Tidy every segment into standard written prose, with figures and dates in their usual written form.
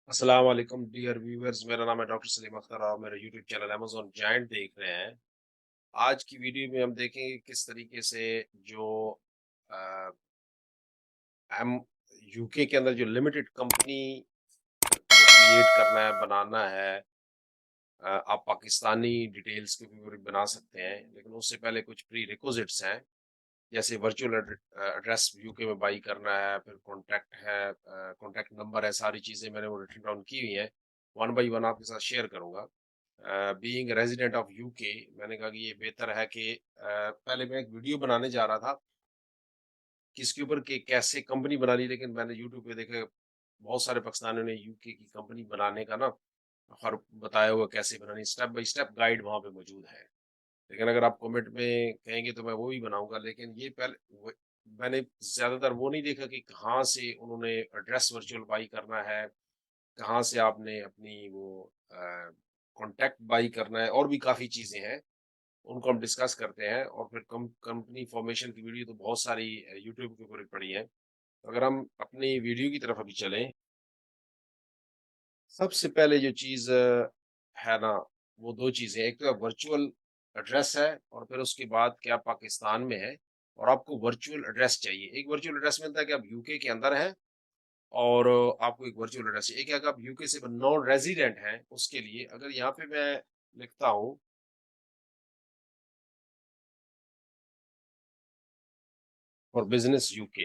अस्सलाम वालेकुम dear viewers, मेरा नाम है डॉक्टर सलीम अख्तर और मेरा यूट्यूब चैनल अमेज़न जायंट देख रहे हैं। आज की वीडियो में हम देखेंगे किस तरीके से जो अ, हम यूके के अंदर जो लिमिटेड कंपनी को क्रिएट करना है, बनाना है। आप पाकिस्तानी डिटेल्स के ऊपर बना सकते हैं, लेकिन उससे पहले कुछ प्री रिक्विजिट्स हैं। जैसे वर्चुअल एड्रेस यूके में बाई करना है, फिर कॉन्टैक्ट है, कॉन्टैक्ट नंबर है, सारी चीज़ें मैंने वो रिटन डाउन की हुई हैं। वन बाय वन आपके साथ शेयर करूँगा। बीइंग रेज़िडेंट ऑफ यूके, मैंने कहा कि ये बेहतर है कि पहले मैं एक वीडियो बनाने जा रहा था कि इसके ऊपर कि कैसे कंपनी बना ली, लेकिन मैंने यूट्यूब पे देखा बहुत सारे पाकिस्तानियों ने यूके की कंपनी बनाने का ना हर बताया हुआ कैसे बनानी, स्टेप बाय स्टेप गाइड वहाँ पे मौजूद है। लेकिन अगर आप कमेंट में कहेंगे तो मैं वो भी बनाऊँगा, लेकिन ये पहले मैंने ज़्यादातर वो नहीं देखा कि कहाँ से उन्होंने एड्रेस वर्चुअल बाई करना है, कहाँ से आपने अपनी वो कॉन्टैक्ट बाई करना है, और भी काफ़ी चीज़ें हैं, उनको हम डिस्कस करते हैं। और फिर कंपनी फॉर्मेशन की वीडियो तो बहुत सारी यूट्यूब के ऊपर पड़ी है। तो अगर हम अपनी वीडियो की तरफ अभी चलें, सबसे पहले जो चीज़ है ना, वो 2 चीज़ें हैं। एक तो वर्चुअल एड्रेस है, और फिर उसके बाद कि आप पाकिस्तान में हैं और आपको वर्चुअल एड्रेस चाहिए। एक वर्चुअल एड्रेस मिलता है कि आप यूके के अंदर हैं, और आपको एक वर्चुअल एड्रेस चाहिए। एक है कि आप यूके से नॉन रेज़िडेंट हैं, उसके लिए अगर यहाँ पे मैं लिखता हूँ फॉर बिज़नेस यूके,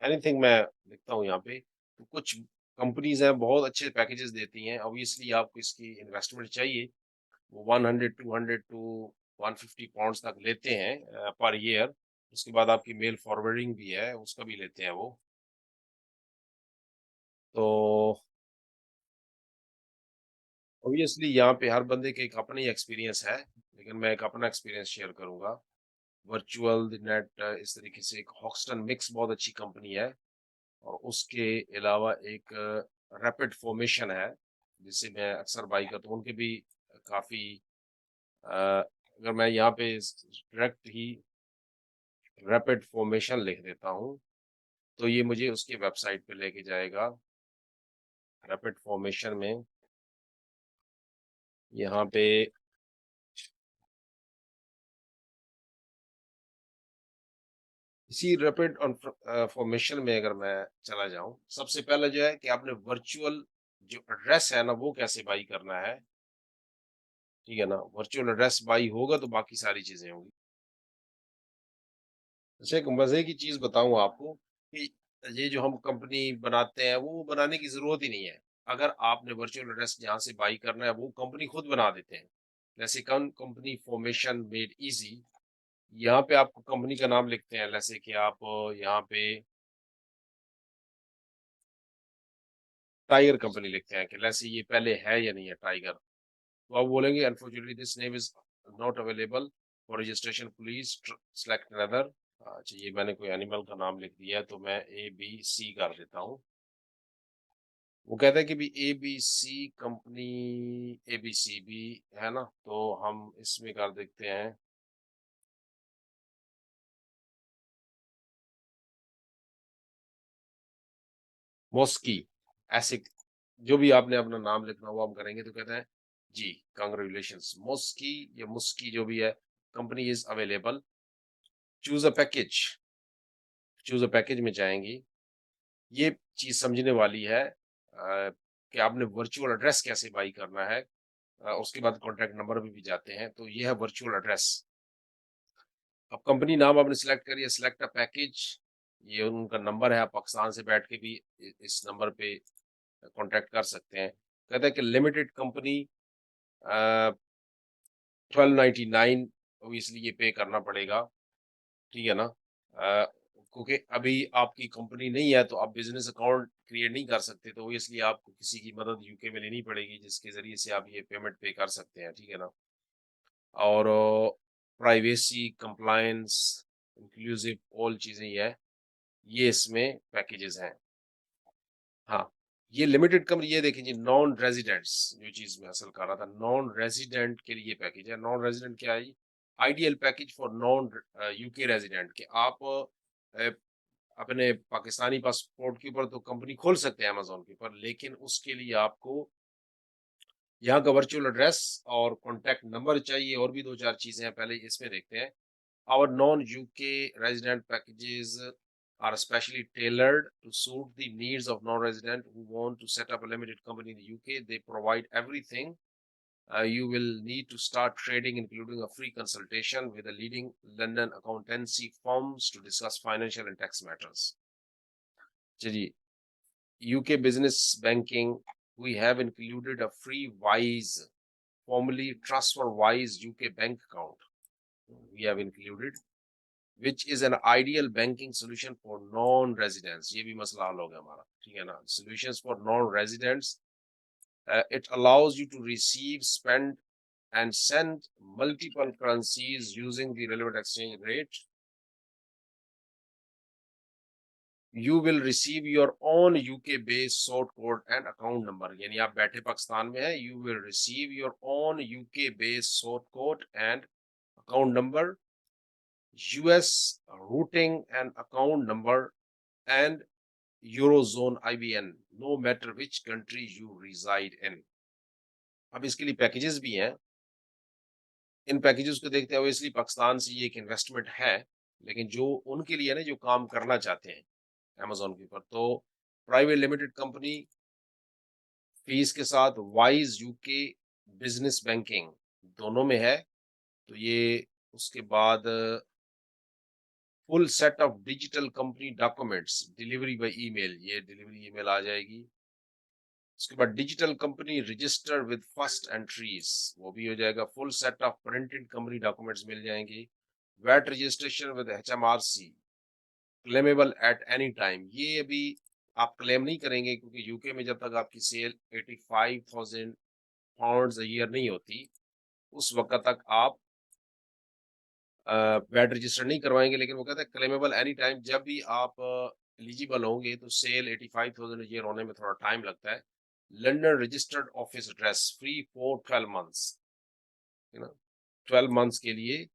एनीथिंग मैं लिखता हूँ यहाँ पे, तो कुछ कंपनीज़ हैं, बहुत अच्छे पैकेजेज़ देती हैं। ऑब्वियसली आपको इसकी इन्वेस्टमेंट चाहिए। वो 100, 200 टू 150 पाउंड्स तक लेते हैं पर ईयर। उसके बाद आपकी मेल फॉरवर्डिंग भी है, उसका भी लेते हैं वो। तो ऑब्वियसली यहाँ पे हर बंदे के एक अपना ही एक्सपीरियंस है, लेकिन मैं एक अपना एक्सपीरियंस शेयर करूँगा। वर्चुअल नेट इस तरीके से एक हॉक्सटन मिक्स बहुत अच्छी कंपनी है, और उसके अलावा एक रैपिड फॉर्मेशन है, जिसे मैं अक्सर बाई करता हूँ। उनके भी काफ़ी अगर मैं यहाँ पे डायरेक्ट ही रैपिड फॉर्मेशन लिख देता हूँ, तो ये मुझे उसकी वेबसाइट पे लेके जाएगा। रैपिड फॉर्मेशन में यहाँ पे इसी रैपिड फॉर्मेशन में अगर मैं चला जाऊँ, सबसे पहले जो है कि आपने वर्चुअल जो एड्रेस है ना, वो कैसे बाई करना है, ठीक है ना? वर्चुअल एड्रेस बाई होगा तो बाकी सारी चीज़ें होंगी। अच्छा, एक मज़े की चीज़ बताऊँ आपको कि ये जो हम कंपनी बनाते हैं, वो बनाने की ज़रूरत ही नहीं है। अगर आपने वर्चुअल एड्रेस जहाँ से बाई करना है, वो कंपनी खुद बना देते हैं। जैसे कंपनी फॉर्मेशन मेड ईज़ी, यहाँ पे आपको कंपनी का नाम लिखते हैं, जैसे कि आप यहाँ पे टाइगर कंपनी लिखते हैं कि जैसे ये पहले है या नहीं है टाइगर। तो आप बोलेंगे unfortunately this name is not available for registration, please select another. अच्छा, ये मैंने कोई एनिमल का नाम लिख दिया है, तो मैं ए, बी, सी कर देता हूँ। वो कहता है कि भी ए, बी, सी कंपनी, ए, बी, सी भी है ना? तो हम इसमें कर देते हैं मॉस्की, ऐसे जो भी आपने अपना नाम लिखना वो हम करेंगे, तो कहते हैं जी, कांग्रेचुलेशंस मॉस्की या मुस्की जो भी है, company is available, choose a package, choose a package में जाएँगी। ये चीज़ समझने वाली है कि आपने वर्चुअल एड्रेस कैसे बाई करना है। उसके बाद कॉन्टैक्ट नंबर पे भी जाते हैं, तो ये है वर्चुअल एड्रेस। अब कंपनी नाम आपने सिलेक्ट करिए, सिलेक्ट अ पैकेज, ये उनका नंबर है, आप पाकिस्तान से बैठ के भी इस नंबर पे कॉन्टैक्ट कर सकते हैं। कहता है कि लिमिटेड कंपनी 1299 ऑब्वियसली ये पे करना पड़ेगा, ठीक है ना? क्योंकि अभी आपकी कंपनी नहीं है, तो आप बिज़नेस अकाउंट क्रिएट नहीं कर सकते, तो ऑब्वियसली आपको किसी की मदद यूके में लेनी पड़ेगी, जिसके ज़रिए से आप ये पेमेंट पे कर सकते हैं, ठीक है ना? और प्राइवेसी, कंप्लायंस, इंक्लूसिव ऑल चीज़ें ये है, ये इसमें पैकेजेज़ हैं। हाँ, ये लिमिटेड कंपनी, ये देखिए जी, नॉन रेज़िडेंट्स जो चीज़ मैं हासिल कर रहा था, नॉन रेज़िडेंट के लिए पैकेज है। नॉन रेज़िडेंट क्या है? Ideal package for non UK resident कि आप अपने पाकिस्तानी पासपोर्ट के ऊपर तो कंपनी खोल सकते हैं अमेज़न के ऊपर, लेकिन उसके लिए आपको यहाँ का वर्चुअल एड्रेस और कॉन्टैक्ट नंबर चाहिए, और भी 2-4 चीज़ें हैं, पहले इसमें देखते हैं। Our non-UK resident packages are specially tailored to suit the needs of non-resident who want to set up a limited company in the UK. They provide everything you will need to start trading, including a free consultation with a leading London accountancy firms to discuss financial and tax matters. Ji, UK business banking, we have included a free Wise, formerly TrustWise UK bank account. We have included, which is an ideal banking solution for non-residents. ये भी मसला हल हो गया हमारा, ठीक है ना? Solutions for non-residents. It allows you to receive, spend, and send multiple currencies using the relevant exchange rate. You will receive your own UK-based sort code and account number. यानी आप बैठे पाकिस्तान में हैं, you will receive your own UK-based sort code and account number, US routing and account number, and Eurozone IBN, no matter which country you reside in. अब इसके लिए packages भी हैं। इन पैकेजेस को देखते हुए इसलिए पाकिस्तान से ये एक इन्वेस्टमेंट है, लेकिन जो उनके लिए है ना, जो काम करना चाहते हैं अमेज़न के ऊपर, तो प्राइवेट लिमिटेड कंपनी फीस के साथ वाइज यूके बिजनेस बैंकिंग दोनों में है। तो ये उसके बाद full set of digital company documents delivery by email, ये डिलीवरी ईमेल आ जाएगी। उसके बाद digital company register with first entries, वो भी हो जाएगा। Full set of printed company documents मिल जाएंगे। VAT registration with HMRC, claimable at any time, ये अभी आप क्लेम नहीं करेंगे, क्योंकि यूके में जब तक आपकी सेल 85,000 पाउंड्स अ ईयर नहीं होती, उस वक्त तक आप वैट रजिस्टर नहीं करवाएंगे। लेकिन वो कहते हैं क्लेमेबल एनी टाइम, जब भी आप एलिजिबल होंगे, तो सेल 85,000 ईयर होने में थोड़ा टाइम लगता है। London registered office address free for 12 months, है ना? 12 मंथ्स के लिए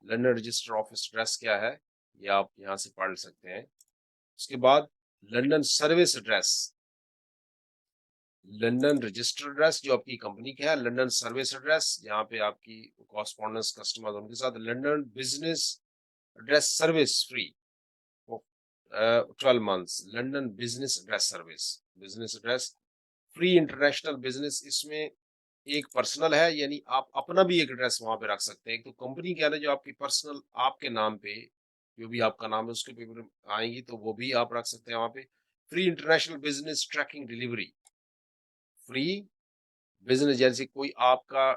लंदन रजिस्टर्ड ऑफिस एड्रेस क्या है, ये आप यहाँ से पढ़ सकते हैं। उसके बाद London service address, London registered address जो आपकी कंपनी का है, लंदन सर्विस एड्रेस जहाँ पे आपकी कॉरस्पॉन्डेंस कस्टमर उनके साथ, London business address service free for 12 months, London business address service, business address free. International business, इसमें एक पर्सनल है, यानी आप अपना भी एक एड्रेस वहां पे रख सकते हैं। एक तो कंपनी क्या है जो आपकी पर्सनल आपके नाम पे, जो भी आपका नाम है उसके पेपर आएंगी, तो वो भी आप रख सकते हैं वहां पे। Free international business tracking delivery, free business, जैसे कोई आपका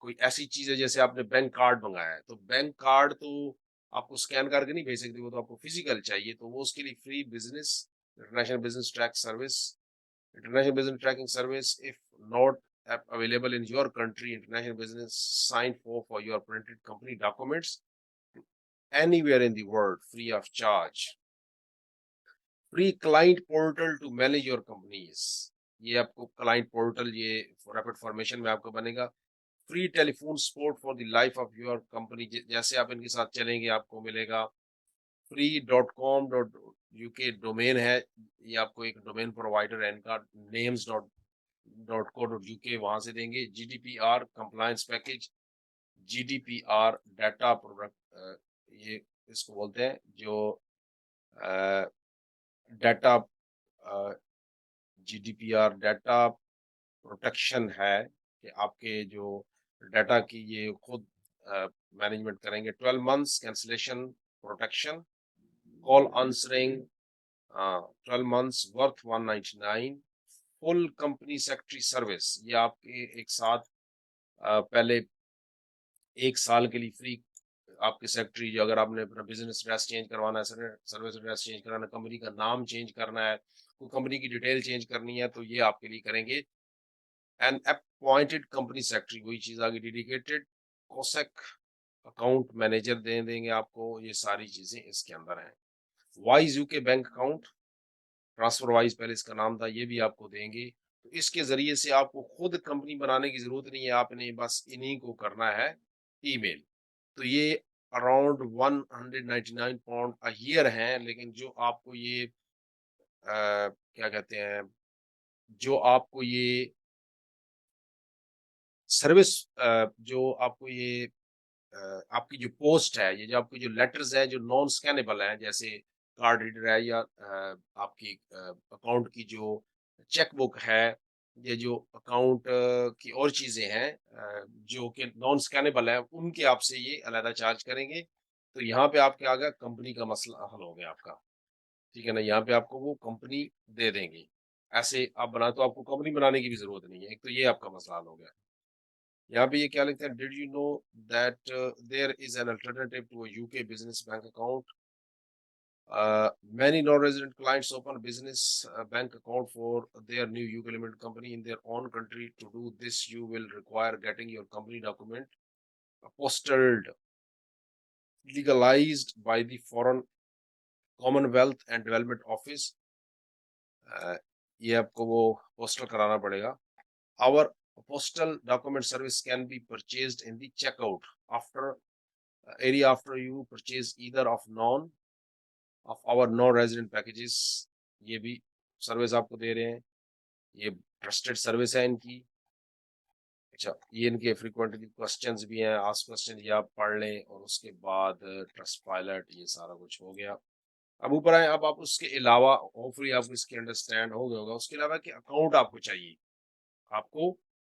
कोई ऐसी चीज है, जैसे आपने बैंक कार्ड मंगाया है, तो बैंक कार्ड तो आपको स्कैन करके नहीं भेज सकते, वो तो आपको फिजिकल चाहिए, तो वो उसके लिए free business international business track service. International business tracking service, if not available in your country, international business sign for your printed company documents anywhere in the world free of charge. Free client portal to manage your companies, ये आपको client portal ये rapid formation में आपको बनेगा। Free telephone support for the life of your company, जैसे आप इनके साथ चलेंगे आपको मिलेगा। फ्री .com.uk डोमेन है, ये आपको एक डोमेन प्रोवाइडर है इनका, names.co.uk, वहां से देंगे। GDPR compliance package, GDPR data product, ये इसको बोलते हैं जो डाटा GDPR डाटा प्रोटेक्शन है, कि आपके जो डाटा की ये खुद मैनेजमेंट करेंगे। 12 months cancellation protection, call answering 12 months worth 199। Full company secretary service, ये आपके एक साथ पहले 1 साल के लिए फ्री आपके सेक्रेटरी, जो अगर आपने अपना बिजनेस एड्रेस चेंज करवाना है, सर्विस एड्रेस चेंज कराना, कंपनी का नाम चेंज करना है, कोई कंपनी की डिटेल चेंज करनी है, तो ये आपके लिए करेंगे। एन अपॉइंटेड कंपनी सेक्रेटरी, वही चीज आगे, डेडिकेटेड कोसेक अकाउंट मैनेजर दे देंगे आपको। ये सारी चीजें इसके अंदर हैं। Wise UK bank account, transfer wise पहले इसका नाम था, ये भी आपको देंगे। तो इसके जरिए से आपको खुद कंपनी बनाने की जरूरत नहीं है, आपने बस इन्हीं को करना है ईमेल। तो ये अराउंड 199 पाउंड अ ईयर हैं, लेकिन जो आपको ये क्या कहते हैं, जो आपको ये सर्विस जो आपको ये आपकी जो पोस्ट है, ये जो आपकी जो लेटर्स हैं जो नॉन स्कैनेबल हैं, जैसे कार्ड रीडर है या आपकी अकाउंट की जो चेक बुक है, ये जो अकाउंट की और चीज़ें हैं जो कि नॉन स्कैनेबल है, उनके आपसे ये अलहदा चार्ज करेंगे। तो यहाँ पे आपके आ गया कंपनी का मसला हल हो गया आपका, ठीक है ना? यहाँ पे आपको वो कंपनी दे देंगे। ऐसे आप बना तो आपको कंपनी बनाने की भी ज़रूरत नहीं है, एक तो ये आपका मसला हल हो गया। यहाँ पे ये क्या लिखते हैं, did you know that there is an alternative to a UK business bank account, many non-resident clients open a business bank account for their new UK limited company in their own country. To do this you will require getting your company document apostilled, legalized by the foreign commonwealth and development office. uh, ये आपको वो postal कराना पड़ेगा. Our postal document service can be purchased in the checkout after area after you purchase either of our non-resident packages. ये भी service आपको दे रहे हैं, ये ट्रस्टेड सर्विस है इनकी. अच्छा, ये इनके फ्रीक्वेंटली क्वेश्चंस भी हैं, आस्क क्वेश्चन ये आप पढ़ लें और उसके बाद ट्रस्ट पायलट ये सारा कुछ हो गया. अब ऊपर आए, अब आप उसके अलावा होपफुली आपको इसके अंडरस्टैंड हो गया होगा, उसके अलावा कि अकाउंट आपको चाहिए, आपको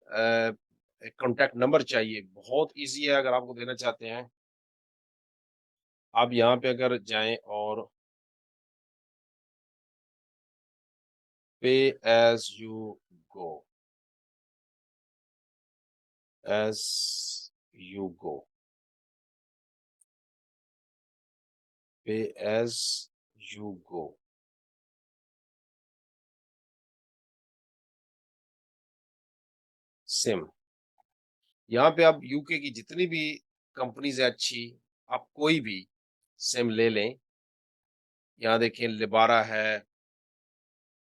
एक कॉन्टैक्ट नंबर चाहिए. बहुत ईजी है अगर आपको देना चाहते हैं. आप यहाँ पे अगर जाएं और pay as you go, as you go, pay as you go, SIM. यहाँ पे आप यूके की जितनी भी कंपनीज है अच्छी, आप कोई भी सिम ले लें. यहाँ देखें लिबारा है,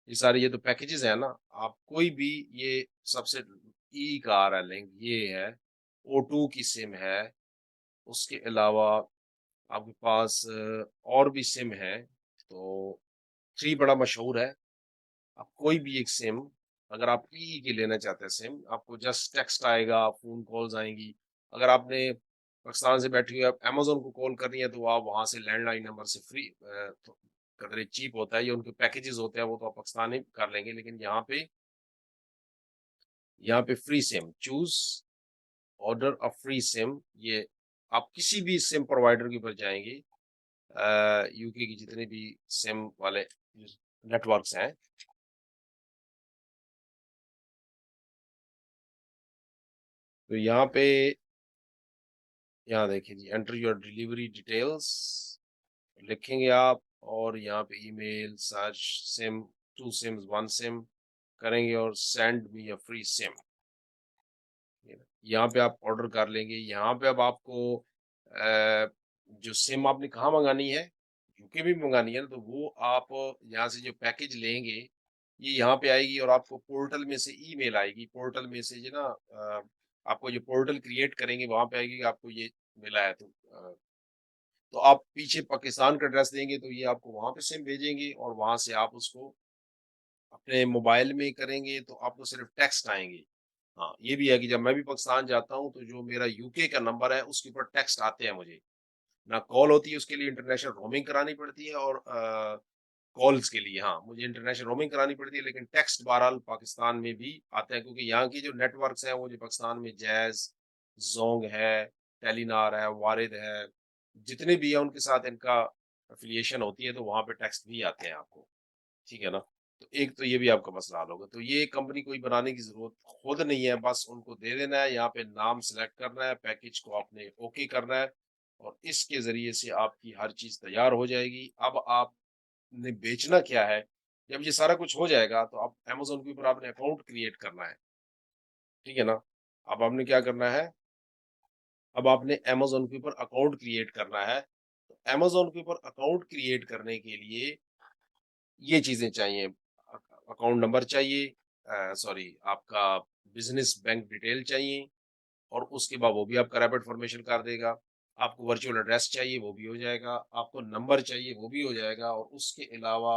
ये सारे ये तो पैकेजेस है ना. आप कोई भी ये सबसे ई का आ रहा है लिंक, ये है O2 की सिम है. उसके अलावा आपके पास और भी सिम है, तो थ्री बड़ा मशहूर है. आप कोई भी एक सिम, अगर आप ई की लेना चाहते हैं सिम, आपको जस्ट टेक्स्ट आएगा, फ़ोन कॉल्स आएँगी. अगर आपने पाकिस्तान से बैठे हुए आप अमेज़न को कॉल करनी है, तो आप वहाँ से लैंडलाइन नंबर से फ्री तो कदरे चीप होता है, ये उनके पैकेजेज़ होते हैं, वो तो आप पाकिस्तानी कर लेंगे. लेकिन यहाँ पे फ्री सिम, चूज़ ऑर्डर अ फ्री सिम, ये आप किसी भी सिम प्रोवाइडर के ऊपर जाएँगे, यूके की जितने भी सिम वाले नेटवर्क्स हैं, तो यहाँ देखिए जी, एंटर योर डिलीवरी डिटेल्स लिखेंगे आप, और यहाँ पे email search sim, two sims one sim करेंगे और send me a free sim. यहाँ पे आप ऑर्डर कर लेंगे. यहाँ पे अब आपको जो सिम आपने कहाँ मंगानी है, यूके में भी मंगानी है ना, तो वो आप यहाँ से जो पैकेज लेंगे, ये यहाँ पे आएगी और आपको पोर्टल में से ईमेल आएगी. पोर्टल में से जो ना आपको जो पोर्टल क्रिएट करेंगे वहां पे आएगी कि आपको ये मिला है. तो आप पीछे पाकिस्तान का एड्रेस देंगे तो ये आपको वहां पे सिम भेजेंगे, और वहां से आप उसको अपने मोबाइल में करेंगे तो आपको सिर्फ टेक्स्ट आएंगे. हाँ, ये भी है कि जब मैं भी पाकिस्तान जाता हूँ तो जो मेरा यूके का नंबर है उसके ऊपर टेक्स्ट आते हैं मुझे. ना कॉल होती है, उसके लिए इंटरनेशनल रोमिंग करानी पड़ती है, और कॉल्स के लिए हाँ मुझे इंटरनेशनल रोमिंग करानी पड़ती है, लेकिन टेक्स्ट बहरहाल पाकिस्तान में भी आते हैं, क्योंकि यहाँ की जो नेटवर्क्स हैं वो जो पाकिस्तान में जैज़, ज़ोंग है, टेलीनार है, वारिद है, जितने भी हैं उनके साथ इनका एफिलिएशन होती है, तो वहाँ पे टेक्स्ट भी आते हैं आपको, ठीक है ना? तो एक तो ये भी आपका मसला हल होगा. तो ये कंपनी कोई बनाने की ज़रूरत खुद नहीं है, बस उनको दे देना है, यहाँ पे नाम सेलेक्ट करना है, पैकेज को आपने ओके करना है, और इसके ज़रिए से आपकी हर चीज़ तैयार हो जाएगी. अब आपने बेचना क्या है? जब ये सारा कुछ हो जाएगा तो आप अमेज़न के ऊपर आपने अकाउंट क्रिएट करना है, ठीक है ना? अब आपने क्या करना है? अब आपने अमेज़न के ऊपर अकाउंट क्रिएट करना है. तो अमेज़न के ऊपर अकाउंट क्रिएट करने के लिए ये चीज़ें चाहिए. अकाउंट नंबर चाहिए, सॉरी आपका बिज़नेस बैंक डिटेल चाहिए, और उसके बाद वो भी आपका रैपिड फॉर्मेशन कर देगा. आपको वर्चुअल एड्रेस चाहिए वो भी हो जाएगा, आपको नंबर चाहिए वो भी हो जाएगा और उसके अलावा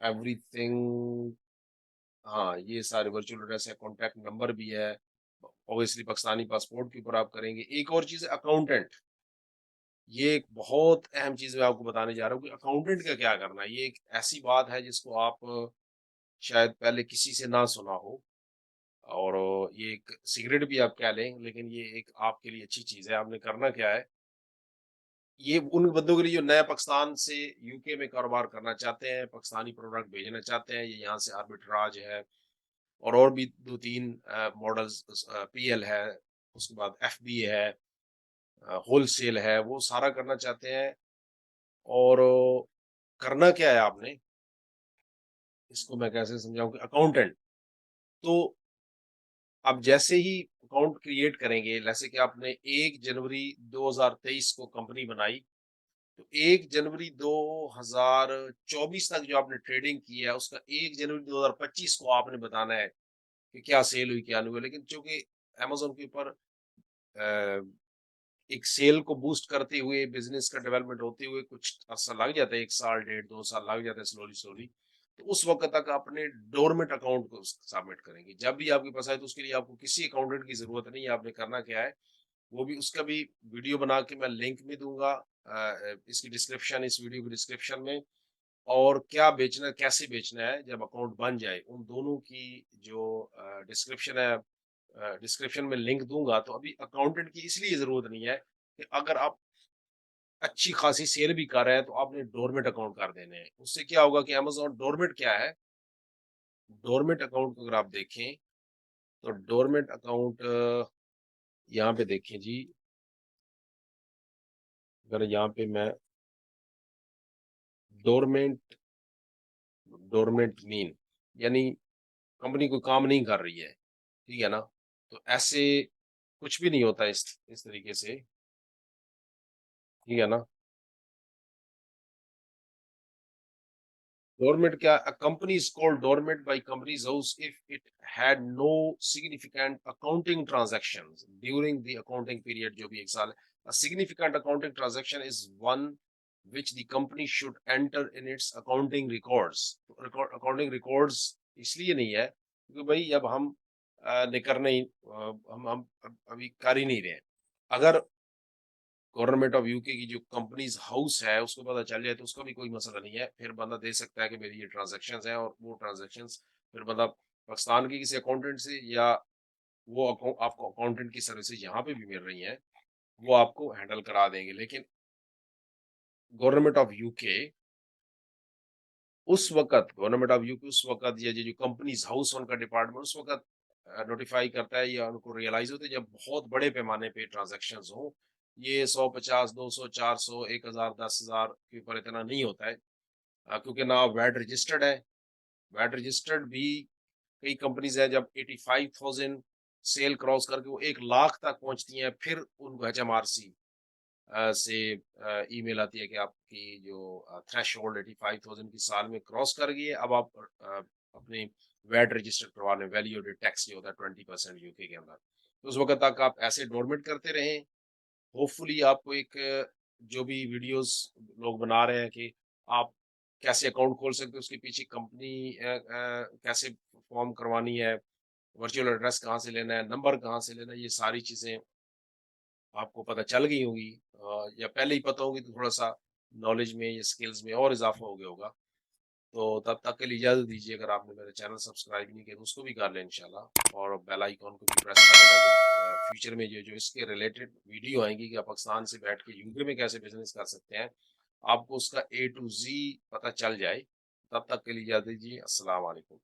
एवरीथिंग, हाँ, ये सारे वर्चुअल एड्रेस है, कॉन्टैक्ट नंबर भी है। ऑब्वियसली पाकिस्तानी पासपोर्ट के ऊपर आप करेंगे। एक और चीज़ है अकाउंटेंट। ये एक बहुत अहम चीज़ मैं आपको बताने जा रहा हूँ कि अकाउंटेंट का क्या करना है। ये एक ऐसी बात है जिसको आप शायद पहले किसी से ना सुना हो और ये एक सीक्रेट भी आप कह लें, लेकिन ये एक आपके लिए अच्छी चीज़ है। आपने करना क्या है, ये उन बंदों के लिए जो नया पाकिस्तान से यूके में कारोबार करना चाहते हैं, पाकिस्तानी प्रोडक्ट भेजना चाहते हैं, ये यहाँ से आर्बिट्राज है और भी 2-3 मॉडल्स पीएल है, उसके बाद एफबी है, होलसेल है, वो सारा करना चाहते हैं और करना क्या है आपने, इसको मैं कैसे समझाऊँ कि अकाउंटेंट, तो आप जैसे ही अकाउंट क्रिएट करेंगे, जैसे कि आपने 1 जनवरी 2023 को कंपनी बनाई, तो 1 जनवरी 2024 तक जो आपने ट्रेडिंग की है, उसका 1 जनवरी 2025 को आपने बताना है कि क्या सेल हुई, क्या नहीं हुई। लेकिन चूँकि अमेज़न के ऊपर अ, एक सेल को बूस्ट करते हुए, बिज़नेस का डेवलपमेंट होते हुए कुछ अरसा लग जाता है, 1 साल, डेढ़ 2 साल लग जाता है स्लोली-स्लोली। तो उस वक़्त तक अपने डोरमेंट अकाउंट को सबमिट करेंगे। जब भी आपके पास आए तो उसके लिए आपको किसी अकाउंटेंट की ज़रूरत नहीं है, आपने करना क्या है, वो भी उसका भी वीडियो बना के मैं लिंक में दूँगा इसकी डिस्क्रिप्शन, इस वीडियो की डिस्क्रिप्शन में, और क्या बेचना है, कैसे बेचना है जब अकाउंट बन जाए, उन दोनों की जो डिस्क्रिप्शन है, डिस्क्रिप्शन में लिंक दूँगा। तो अभी अकाउंटेंट की इसलिए ज़रूरत नहीं है कि अगर आप अच्छी खासी सेल भी कर रहे हैं, तो आपने डोरमेट अकाउंट कर देने हैं। उससे क्या होगा कि अमेज़न डोरमेट क्या है? डोरमेट अकाउंट को अगर आप देखें, तो डोरमेट अकाउंट यहाँ पे देखें जी, अगर यहाँ पे मैं डोरमेट डोरमेट मीन यानी कंपनी कोई काम नहीं कर रही है, ठीक है ना? तो ऐसे कुछ भी नहीं होता इस तरीके से, ठीक है ना? Dormant क्या, a company is called dormant by company's house if it had no significant accounting transactions during the accounting period, जो भी 1 साल है. A significant accounting transaction is one which the company should enter in its accounting records. Accounting records इसलिए नहीं है क्योंकि भाई अब हम ने करना ही हम अभी कर ही नहीं रहे हैं। अगर गवर्नमेंट ऑफ यूके की जो कंपनीज हाउस है उसको पता चल जाए तो उसका भी कोई मसला नहीं है, फिर बंदा दे सकता है कि मेरी ये ट्रांजैक्शंस हैं, और वो ट्रांजैक्शंस फिर बंदा पाकिस्तान के किसी अकाउंटेंट से या वो आपको अकाउंटेंट की सर्विसेज यहाँ पे भी मिल रही हैं, वो आपको हैंडल करा देंगे। लेकिन गवर्नमेंट ऑफ यूके उस वक़्त गवर्नमेंट ऑफ यूके उस वक़्त या ये जो कंपनीज हाउस उनका डिपार्टमेंट उस वक़्त नोटिफ़ाई करता है या उनको रियलाइज़ होता है जब बहुत बड़े पैमाने पे ट्रांज़ैक्शंस हों। ये 150, 200, 400, 1000, 10,000 के ऊपर इतना नहीं होता है, क्योंकि ना वैट रजिस्टर्ड है। वैट रजिस्टर्ड भी कई कंपनीज़ हैं, जब 85,000 सेल क्रॉस करके वो 1 लाख तक पहुँचती हैं, फिर उनको एचएमआरसी से ईमेल आती है कि आपकी जो थ्रेशोल्ड 85,000 की साल में क्रॉस कर गई है, अब आप अपनी वैट रजिस्टर करवा लें, वैल्यू एडेड टैक्स जो होता है 20% यूके के अंदर। तो उस वक़्त तक आप ऐसे डोरमेंट करते रहें। होपफुली आपको एक जो भी वीडियोज़ लोग बना रहे हैं कि आप कैसे अकाउंट खोल सकते हो, उसके पीछे कंपनी कैसे फॉर्म करवानी है, वर्चुअल एड्रेस कहाँ से लेना है, नंबर कहाँ से लेना है, ये सारी चीज़ें आपको पता चल गई होंगी, या पहले ही पता होगी तो थोड़ा-सा नॉलेज में या स्किल्स में और इज़ाफ़ा हो गया होगा। तो तब तक के लिए इजाज़त दीजिए, अगर आपने मेरा चैनल सब्सक्राइब नहीं किया तो उसको भी कर लें इंशाल्लाह, और बेल आइकन को भी प्रेस कर लें ताकि फ्यूचर में जो जो इसके रिलेटेड वीडियो आएँगी कि आप पाकिस्तान से बैठ के यूके में कैसे बिज़नेस कर सकते हैं, आपको उसका ए टू ज़ी पता चल जाए। तब तक के लिए इजाज़त दीजिए। अस्सलाम वालेकुम।